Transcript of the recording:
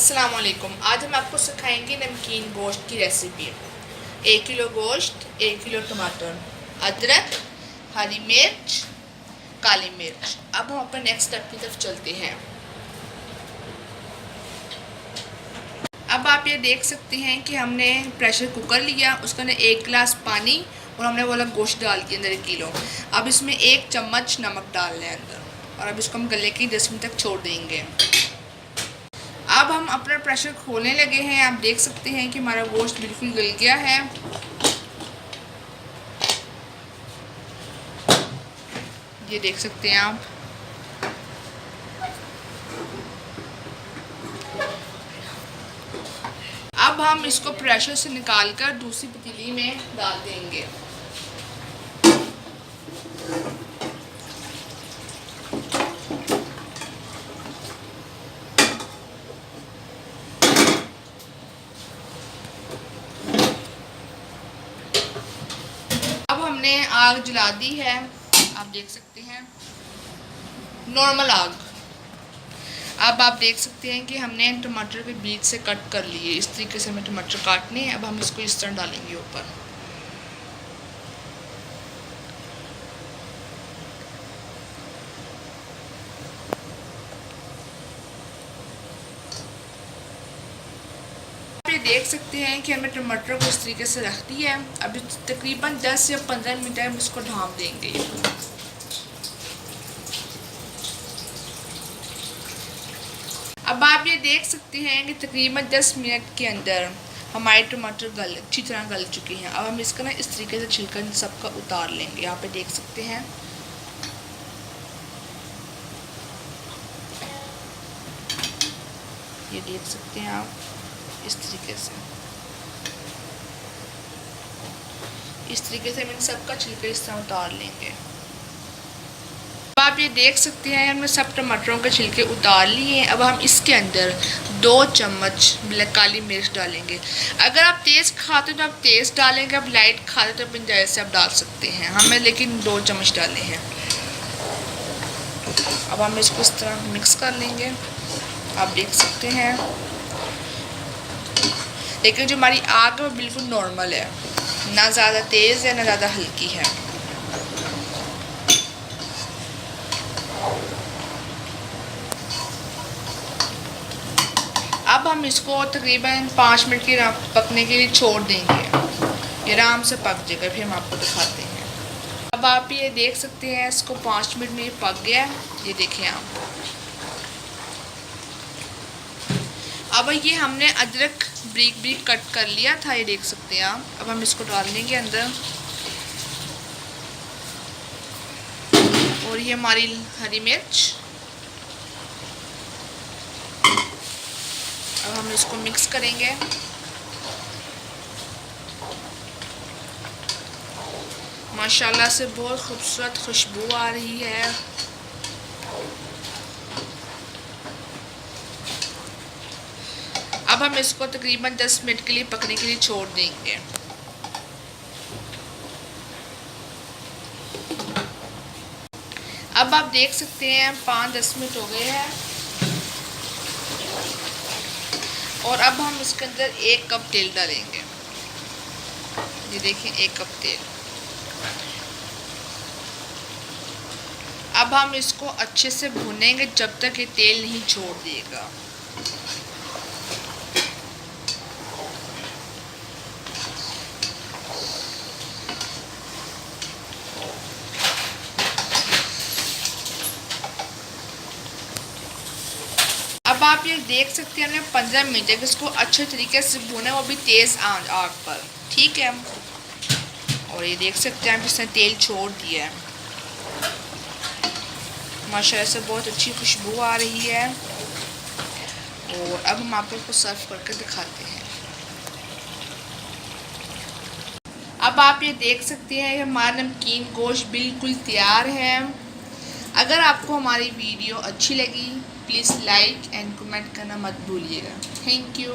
अस्सलाम वालेकुम। आज हम आपको सिखाएंगे नमकीन गोश्त की रेसिपी। 1 किलो गोश्त, 1 किलो टमाटर, अदरक, हरी मिर्च, काली मिर्च। अब हम अपने नेक्स्ट स्टेप की तरफ चलते हैं। अब आप ये देख सकते हैं कि हमने प्रेशर कुकर लिया, उसके अंदर 1 गिलास पानी और हमने वाला गोश्त डाल दिया अंदर 1 किलो। अब इसमें 1 चम्मच नमक डाल लें अंदर और अब इसको हम गले के 10 मिनट तक छोड़ देंगे। अब हम अपना प्रेशर खोलने लगे हैं। आप देख सकते हैं कि हमारा गोश्त बिल्कुल गल गया है। ये देख सकते हैं आप। अब हम इसको प्रेशर से निकालकर दूसरी पतीली में डाल देंगे। अब हमने आग जला दी है, आप देख सकते हैं, नॉर्मल आग। अब आप देख सकते हैं कि हमने टमाटर के बीच से कट कर लिए। इस तरीके से हमें टमाटर काटने हैं। अब हम इसको इस तरह डालेंगे ऊपर। आप ये देख सकते हैं कि हमने टमाटर को इस तरीके से रख दिया है। अब तकरीबन 10 या 15 मिनट हम इसको ढाँप देंगे। अब आप ये देख सकते हैं कि तकरीबन 10 मिनट के अंदर हमारे टमाटर अच्छी तरह गल चुके हैं। अब हम इसका ना इस तरीके से छिलका सबका उतार लेंगे। यहाँ पे देख सकते हैं। ये देख सकते हैं आप, इस तरीके से हम इन सबका छिलका इस तरह उतार लेंगे। आप ये देख सकते हैं हमने सब टमाटरों के छिलके उतार लिए हैं। अब हम इसके अंदर 2 चम्मच काली मिर्च डालेंगे। अगर आप तेज़ खाते हो तो आप तेज़ डालेंगे, आप लाइट खाते हो तो अपनी जायज़ से आप डाल सकते हैं। हमें लेकिन 2 चम्मच डाले हैं। अब हम इसको इस तरह मिक्स कर लेंगे, आप देख सकते हैं। लेकिन जो हमारी आग है वो बिल्कुल नॉर्मल है, ना ज़्यादा तेज़ है ना ज़्यादा हल्की है। अब हम इसको तकरीबन 5 मिनट की पकने के लिए छोड़ देंगे। ये आराम से पक जाएगा, फिर हम आपको दिखाते हैं। अब आप ये देख सकते हैं इसको 5 मिनट में ये पक गया है। ये देखें आप। अब ये हमने अदरक ब्रीक ब्रीक कट कर लिया था, ये देख सकते हैं आप। अब हम इसको डाल देंगे अंदर और ये हमारी हरी मिर्च। अब हम इसको मिक्स करेंगे। माशाल्लाह से बहुत खूबसूरत खुशबू आ रही है। अब हम इसको तकरीबन 10 मिनट के लिए पकने के लिए छोड़ देंगे। अब आप देख सकते हैं 5-10 मिनट हो गए हैं और अब हम इसके अंदर 1 कप तेल डालेंगे। ये देखें, 1 कप तेल। अब हम इसको अच्छे से भूनेंगे जब तक ये तेल नहीं छोड़ देगा। अब आप ये देख सकते हैं हमने 15 मिनट तक इसको अच्छे तरीके से भुना, वो भी तेज़ आग पर, ठीक है। और ये देख सकते हैं आप, इसने तेल छोड़ दिया है। माशाल्लाह से बहुत अच्छी खुशबू आ रही है। और अब हम आपको सर्व करके दिखाते हैं। अब आप ये देख सकते हैं हमारा नमकीन गोश्त बिल्कुल तैयार है। अगर आपको हमारी वीडियो अच्छी लगी प्लीज़ लाइक एंड कमेंट करना मत भूलिएगा। Thank you.